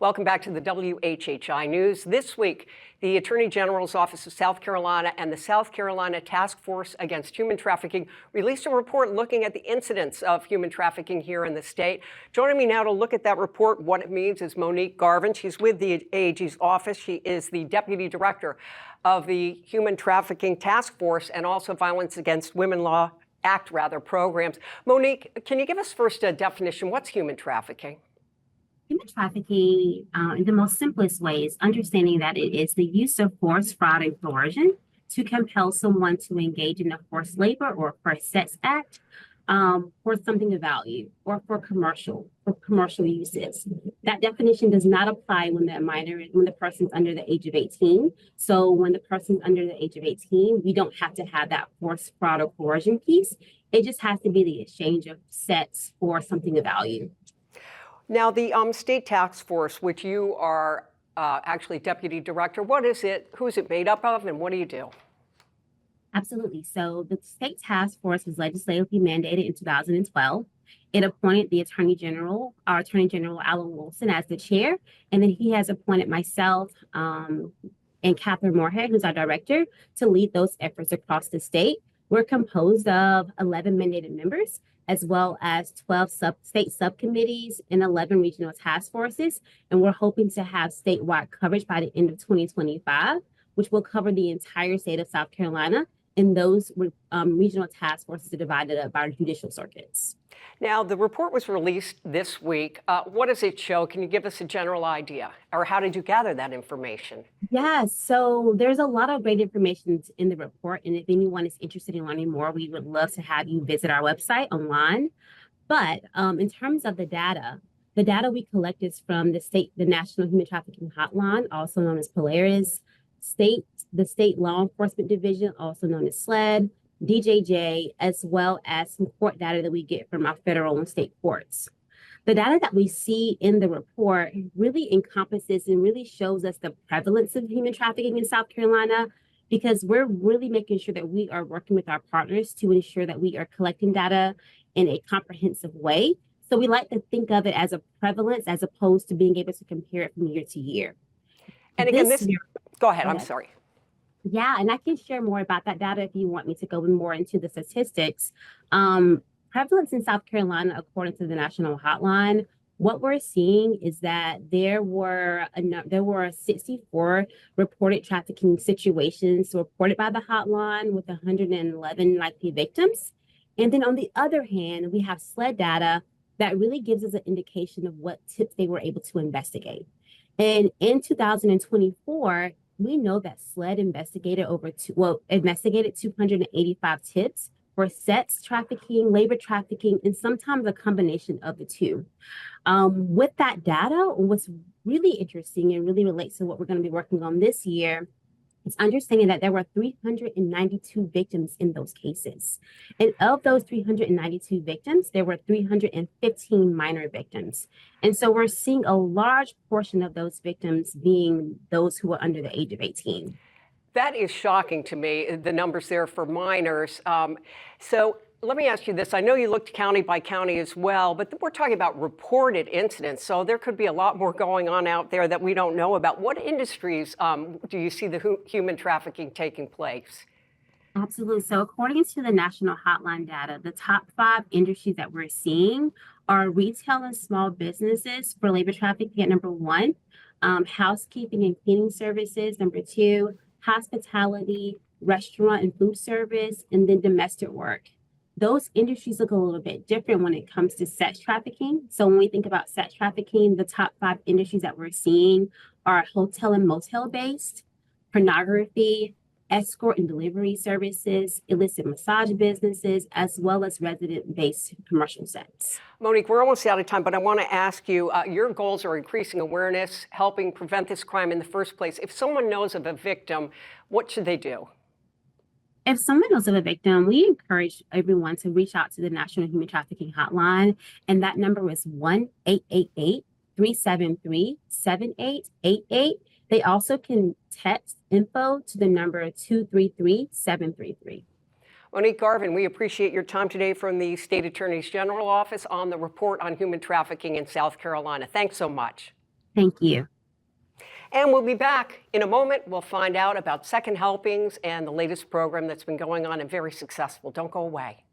Welcome back to the WHHI News. This week, the Attorney General's Office of South Carolina and the South Carolina Task Force Against Human Trafficking released a report looking at the incidence of human trafficking here in the state. Joining me now to look at that report, what it means, is Monique Garvin. She's with the AAG's office. She is the Deputy Director of the Human Trafficking Task Force and also Violence Against Women Law Act programs. Monique, can you give us first a definition? What's human trafficking? Human trafficking, in the most simplest way, is understanding that it is the use of force, fraud, and coercion to compel someone to engage in a forced labor or forced sex act for something of value or for commercial uses. That definition does not apply when the person's under the age of 18. So when the person's under the age of 18, we don't have to have that force, fraud, or coercion piece. It just has to be the exchange of sex for something of value. Now, the state task force, which you are actually deputy director, what is it? Who is it made up of, and what do you do? Absolutely. So the state task force was legislatively mandated in 2012. It appointed the Attorney General, our Attorney General Alan Wilson, as the chair, and then he has appointed myself and Catherine Moorhead, who's our director, to lead those efforts across the state. We're composed of 11 mandated members, as well as 12 state subcommittees and 11 regional task forces. And we're hoping to have statewide coverage by the end of 2025, which will cover the entire state of South Carolina. And those regional task forces are divided up by judicial circuits. Now, the report was released this week. What does it show? Can you give us a general idea? Or how did you gather that information? Yes, so there's a lot of great information in the report. And if anyone is interested in learning more, we would love to have you visit our website online. But in terms of the data we collect is from the National Human Trafficking Hotline, also known as Polaris, the State Law Enforcement Division, also known as SLED, DJJ, as well as some court data that we get from our federal and state courts. The data that we see in the report really encompasses and really shows us the prevalence of human trafficking in South Carolina, because we're really making sure that we are working with our partners to ensure that we are collecting data in a comprehensive way. So we like to think of it as a prevalence as opposed to being able to compare it from year to year. And again, go ahead, I'm sorry. Yeah, and I can share more about that data if you want me to go more into the statistics. Prevalence in South Carolina, according to the National Hotline, what we're seeing is that there were 64 reported trafficking situations reported by the hotline with 111 likely victims. And then on the other hand, we have SLED data that really gives us an indication of what tips they were able to investigate. And in 2024, we know that SLED investigated 285 tips for sex trafficking, labor trafficking, and sometimes a combination of the two. With that data, what's really interesting and really relates to what we're going to be working on this year is understanding that there were 392 victims in those cases. And of those 392 victims, there were 315 minor victims. And so we're seeing a large portion of those victims being those who are under the age of 18. That is shocking to me, the numbers there for minors. So let me ask you this. I know you looked county by county as well, but we're talking about reported incidents. So there could be a lot more going on out there that we don't know about. What industries do you see the human trafficking taking place? Absolutely. So according to the National Hotline data, the top 5 industries that we're seeing are retail and small businesses for labor trafficking at number 1, housekeeping and cleaning services, number 2, hospitality, restaurant and food service, and then domestic work. Those industries look a little bit different when it comes to sex trafficking. So when we think about sex trafficking, the top 5 industries that we're seeing are hotel and motel based, pornography, escort and delivery services, illicit massage businesses, as well as resident-based commercial sex. Monique, we're almost out of time, but I want to ask you, your goals are increasing awareness, helping prevent this crime in the first place. If someone knows of a victim, what should they do? If someone knows of a victim, we encourage everyone to reach out to the National Human Trafficking Hotline, and that number is 1-888-373-7888. They also can text info to the number 233-733. Monique Garvin, we appreciate your time today from the State Attorney's General Office on the report on human trafficking in South Carolina. Thanks so much. Thank you. And we'll be back in a moment. We'll find out about second helpings and the latest program that's been going on and very successful. Don't go away.